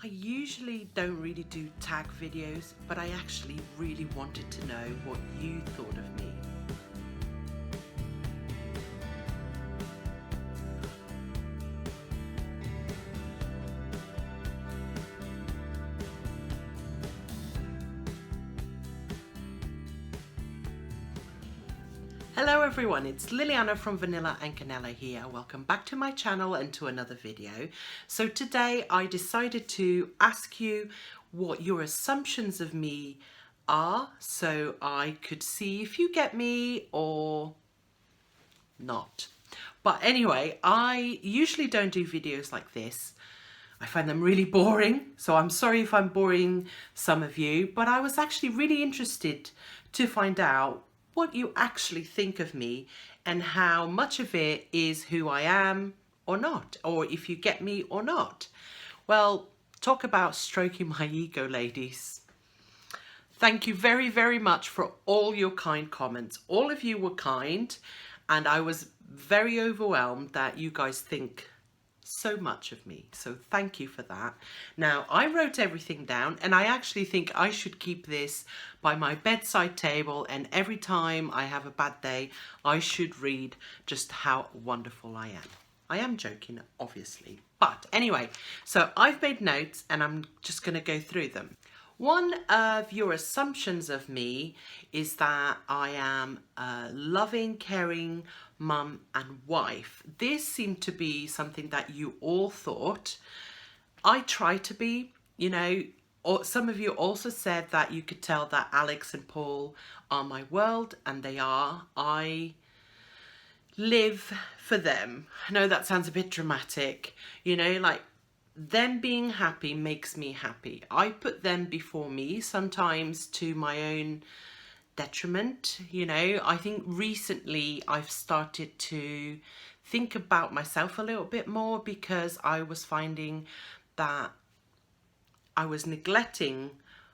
I usually don't really do tag videos, but I actually really wanted to know what you thought of me. Hello everyone, it's Liliana from Vanillandcanela here. Welcome back to my channel and to another video. So today I decided to ask you what your assumptions of me are so I could see if you get me or not. But anyway, I usually don't do videos like this. I find them really boring, so I'm sorry if I'm boring some of you, but I was actually really interested to find out what you actually think of me and how much of it is who I am or not, or if you get me or not. Well, talk about stroking my ego, ladies. Thank you very, very much for all your kind comments. All of you were kind, and I was very overwhelmed that you guys think so much of me, so thank you for that. Now, I wrote everything down, and I actually think I should keep this by my bedside table, and every time I have a bad day I should read just how wonderful I am. I am joking, obviously, but anyway, so I've made notes and I'm just going to go through them. One of your assumptions of me is that I am a loving, caring mum and wife. This seemed to be something that you all thought. I try to be, you know, or some of you also said that you could tell that Alex and Paul are my world, and they are. I live for them. I know that sounds a bit dramatic, you know, like, them being happy makes me happy. I put them before me, sometimes to my own detriment, you know. I think recently I've started to think about myself a little bit more because I was finding that I was neglecting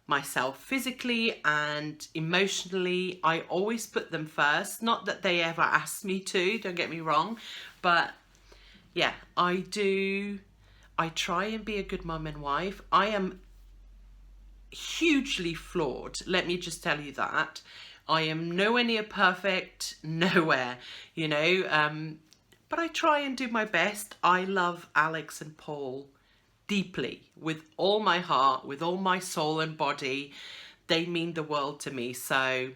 myself physically and emotionally. I always put them first. Not that they ever asked me to, don't get me wrong, but yeah, I do. I try and be a good mum and wife. I am hugely flawed, let me just tell you that. I am nowhere near perfect, nowhere, you know, but I try and do my best. I love Alex and Paul deeply, with all my heart, with all my soul and body. They mean the world to me, so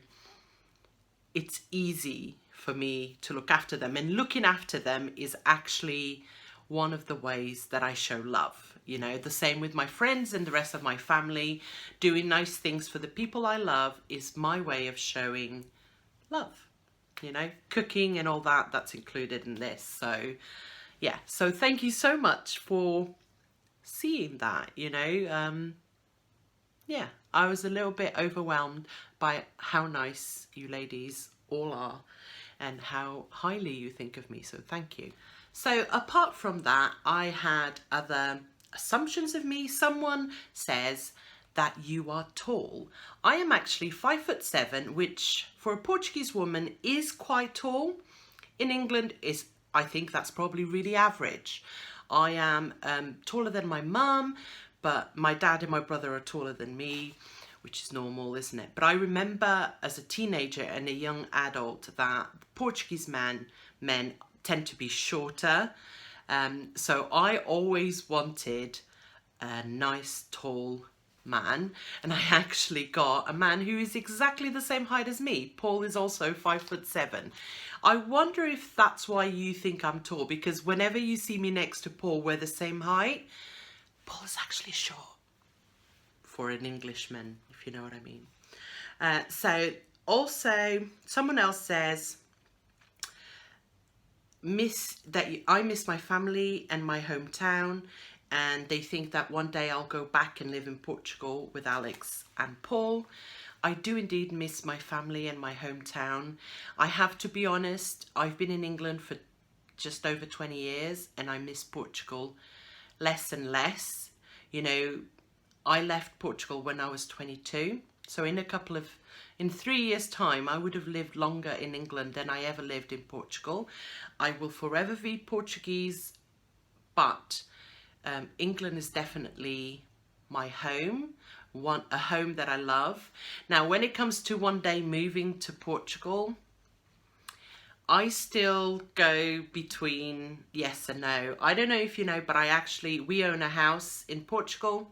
it's easy for me to look after them, and looking after them is actually one of the ways that I show love. You know, the same with my friends and the rest of my family. Doing nice things for the people I love is my way of showing love. You know, cooking and all that, that's included in this. So yeah, so thank you so much for seeing that, you know. Yeah, I was a little bit overwhelmed by how nice you ladies all are and how highly you think of me, so thank you. So apart from that, I had other assumptions of me. Someone says that you are tall. I am actually 5'7", which for a Portuguese woman is quite tall. In England, I think that's probably really average. I am taller than my mum, but my dad and my brother are taller than me, which is normal, isn't it? But I remember as a teenager and a young adult that Portuguese men tend to be shorter. So I always wanted a nice tall man, and I actually got a man who is exactly the same height as me. Paul is also 5'7". I wonder if that's why you think I'm tall, because whenever you see me next to Paul, we're the same height. Paul is actually short for an Englishman, if you know what I mean. So also someone else says I miss my family and my hometown, and they think that one day I'll go back and live in Portugal with Alex and Paul. I do indeed miss my family and my hometown. I have to be honest, I've been in England for just over 20 years and I miss Portugal less and less. You know, I left Portugal when I was 22, so in 3 years' time, I would have lived longer in England than I ever lived in Portugal. I will forever be Portuguese, but England is definitely my home, want a home that I love. Now, when it comes to one day moving to Portugal, I still go between yes and no. I don't know if you know, but we own a house in Portugal.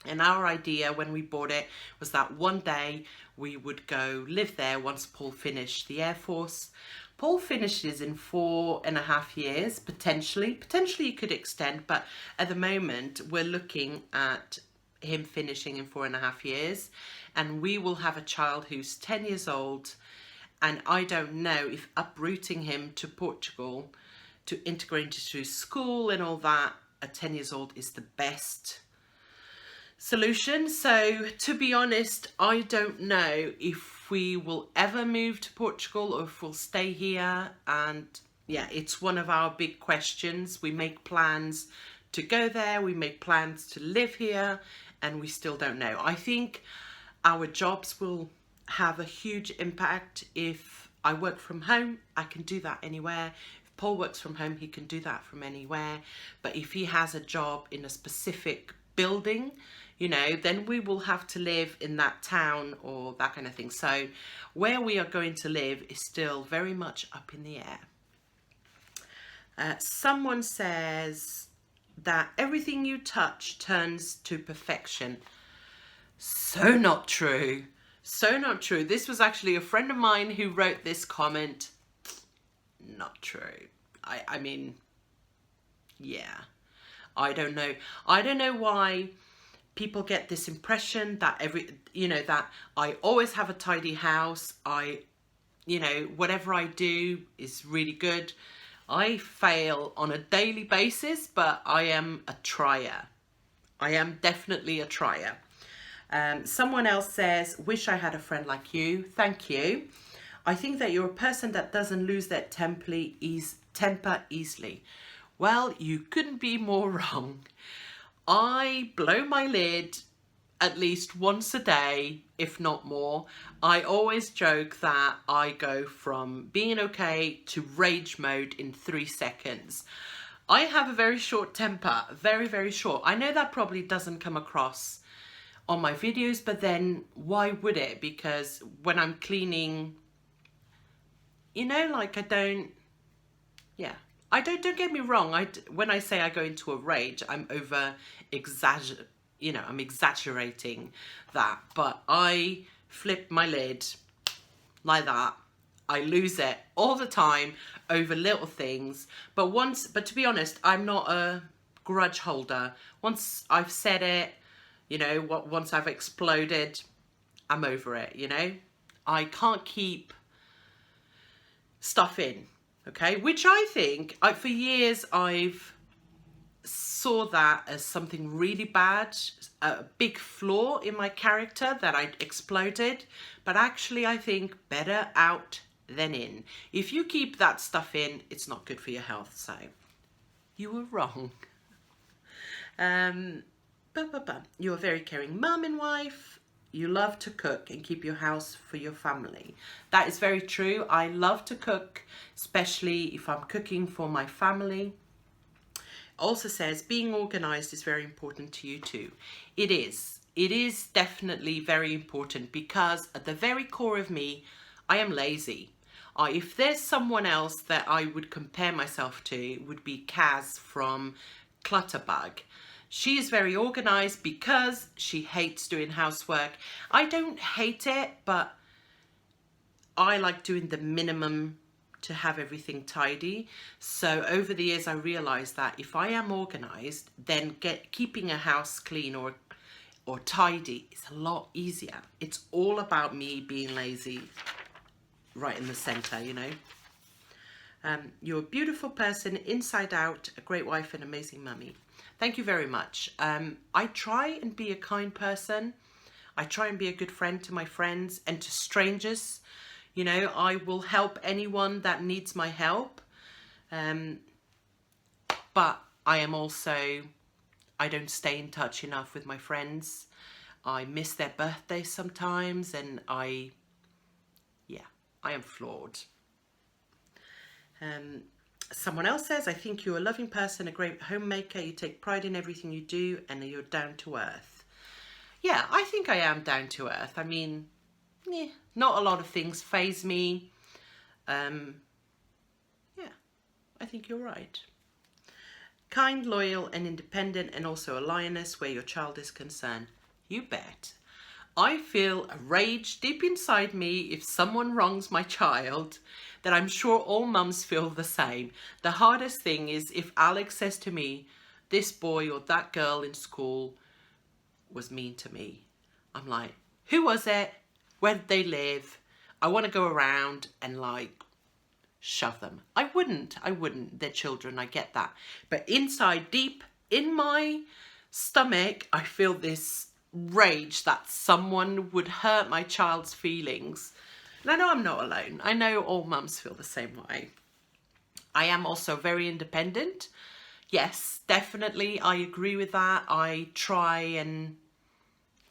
And our idea when we bought it was that one day we would go live there once Paul finished the Air Force. Paul finishes in 4.5 years, potentially. Potentially it could extend, but at the moment we're looking at him finishing in 4.5 years. And we will have a child who's 10 years old. And I don't know if uprooting him to Portugal to integrate into school and all that at 10 years old is the best solution. So to be honest, I don't know if we will ever move to Portugal or if we'll stay here. And yeah, it's one of our big questions. We make plans to go there, we make plans to live here, and we still don't know. I think our jobs will have a huge impact. If I work from home, I can do that anywhere. If Paul works from home, he can do that from anywhere. But if he has a job in a specific building, you know, then we will have to live in that town or that kind of thing. So where we are going to live is still very much up in the air. Someone says that everything you touch turns to perfection. So not true. So not true. This was actually a friend of mine who wrote this comment. Not true. I mean, yeah. I don't know. I don't know why people get this impression that that I always have a tidy house. Whatever I do is really good. I fail on a daily basis, but I am a trier. I am definitely a trier. Someone else says, wish I had a friend like you. Thank you. I think that you're a person that doesn't lose their temper easily. Well, you couldn't be more wrong. I blow my lid at least once a day, if not more. I always joke that I go from being okay to rage mode in 3 seconds. I have a very short temper, very, very short. I know that probably doesn't come across on my videos, but then why would it? Because when I'm cleaning, I don't get me wrong. When I say I go into a rage, I'm I'm exaggerating that, but I flip my lid like that. I lose it all the time over little things. But to be honest, I'm not a grudge holder. Once I've said it, once I've exploded, I'm over it, I can't keep stuff in, okay? Which I think, for years, I've saw that as something really bad, a big flaw in my character that I exploded. But actually, I think better out than in. If you keep that stuff in, it's not good for your health. So you were wrong. You're a very caring mum and wife. You love to cook and keep your house for your family. That is very true. I love to cook, especially if I'm cooking for my family. Also says being organized is very important to you too. It is. It is definitely very important because at the very core of me, I am lazy. If there's someone else that I would compare myself to, it would be Kaz from Clutterbug. She is very organized because she hates doing housework. I don't hate it, but I like doing the minimum to have everything tidy. So over the years, I realized that if I am organized, then keeping a house clean or tidy is a lot easier. It's all about me being lazy, right in the center, You're a beautiful person, inside out, a great wife and amazing mummy. Thank you very much. I try and be a kind person. I try and be a good friend to my friends and to strangers. I will help anyone that needs my help. But I don't stay in touch enough with my friends. I miss their birthdays sometimes, and I am flawed. Someone else says, I think you're a loving person, a great homemaker. You take pride in everything you do and you're down to earth. yeah, I think I am down to earth. I mean, yeah, not a lot of things faze me. Yeah, I think you're right. Kind, loyal and independent, and also a lioness where your child is concerned. You bet. I feel a rage deep inside me if someone wrongs my child, that I'm sure all mums feel the same. The hardest thing is if Alex says to me, this boy or that girl in school was mean to me. I'm like, who was it? Where did they live? I want to go around and like shove them. I wouldn't. They're children, I get that. But inside, deep in my stomach, I feel this rage that someone would hurt my child's feelings. And I know I'm not alone. I know all mums feel the same way. I am also very independent. Yes, definitely. I agree with that. I try and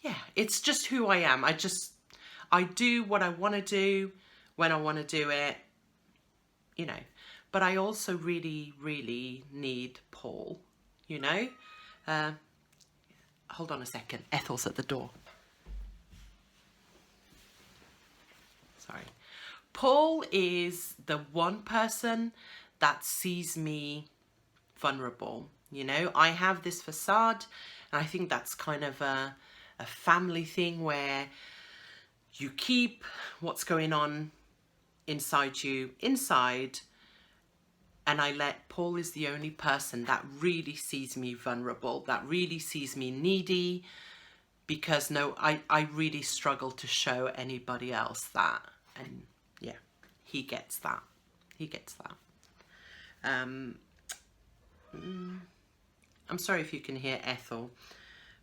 yeah, it's just who I am. I do what I want to do when I want to do it, you know. But I also really, really need Paul, you know. Hold on a second. Ethel's at the door. Sorry. Paul is the one person that sees me vulnerable. You know, I have this facade, and I think that's kind of a family thing where you keep what's going on inside you inside, and I let Paul is the only person that really sees me vulnerable, that really sees me needy, because no, I really struggle to show anybody else that. And yeah, he gets that. He gets that. I'm sorry if you can hear Ethel.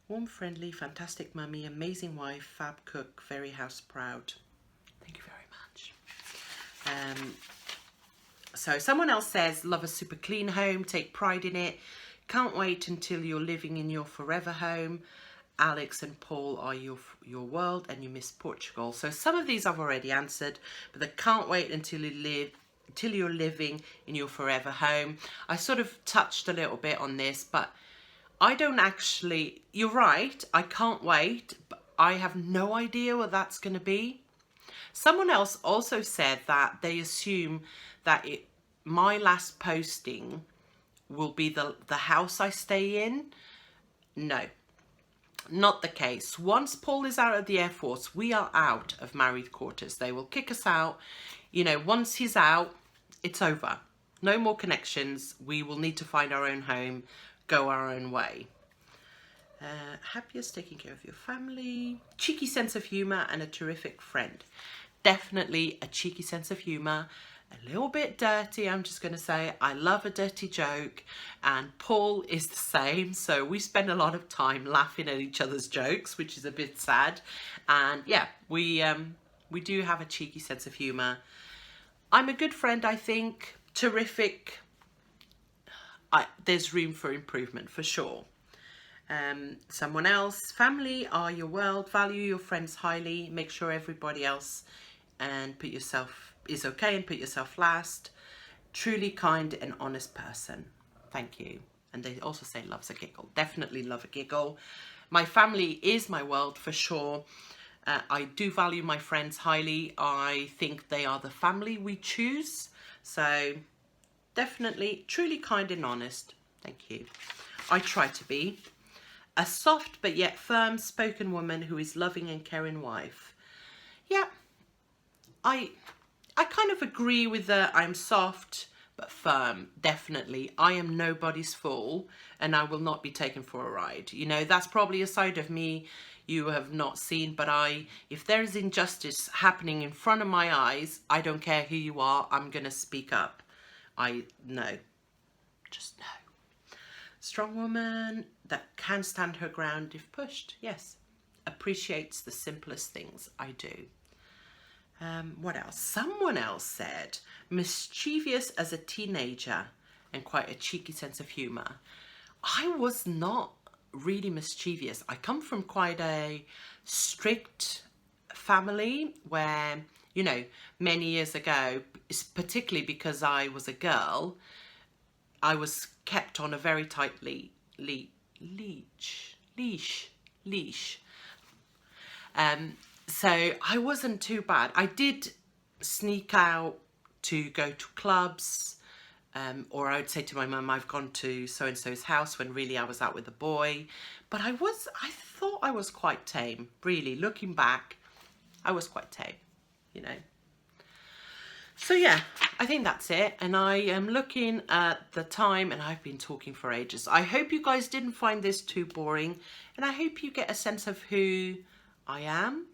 Warm, friendly, fantastic mummy, amazing wife, fab cook, very house proud. Thank you very much. So someone else says, love a super clean home, take pride in it. Can't wait until you're living in your forever home. Alex and Paul are your world and you miss Portugal. So some of these I've already answered, but the can't wait until you're living in your forever home. I sort of touched a little bit on this, but I don't actually, you're right, I can't wait, but I have no idea what that's going to be. Someone else also said that they assume that my last posting will be the house I stay in. No, not the case. Once Paul is out of the Air Force, we are out of married quarters. They will kick us out. You know, once he's out, it's over. No more connections. We will need to find our own home, go our own way. Happiest, taking care of your family. Cheeky sense of humour and a terrific friend. Definitely a cheeky sense of humour. A little bit dirty, I'm just going to say. I love a dirty joke, and Paul is the same, so we spend a lot of time laughing at each other's jokes, which is a bit sad. And yeah, we do have a cheeky sense of humour. I'm a good friend, I think. Terrific. There's room for improvement for sure. Someone else, family are your world, value your friends highly, make sure everybody else and put yourself is okay and put yourself last. Truly kind and honest person. Thank you. And they also say loves a giggle. Definitely love a giggle. My family is my world for sure. I do value my friends highly. I think they are the family we choose. So definitely truly kind and honest. Thank you. I try to be. A soft but yet firm spoken woman who is loving and caring wife. Yeah, I kind of agree with the I'm soft but firm. Definitely. I am nobody's fool and I will not be taken for a ride. You know, that's probably a side of me you have not seen, but if there is injustice happening in front of my eyes, I don't care who you are, I'm going to speak up. Just no. Strong woman that can stand her ground if pushed. Yes. Appreciates the simplest things. I do. What else? Someone else said mischievous as a teenager and quite a cheeky sense of humour. I was not really mischievous. I come from quite a strict family where, you know, many years ago, particularly because I was a girl, I was kept on a very tight leash. So I wasn't too bad. I did sneak out to go to clubs, or I would say to my mum, I've gone to so-and-so's house, when really I was out with a boy. But I thought I was quite tame, really. Looking back, I was quite tame, you know. So yeah, I think that's it. And I am looking at the time, and I've been talking for ages. I hope you guys didn't find this too boring, and I hope you get a sense of who I am,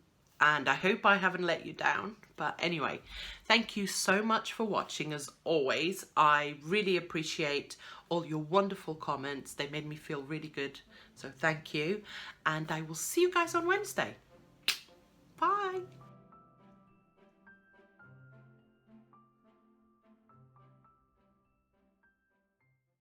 and I hope I haven't let you down. But anyway, thank you so much for watching. As always, I really appreciate all your wonderful comments. They made me feel really good. So thank you. And I will see you guys on Wednesday. Bye.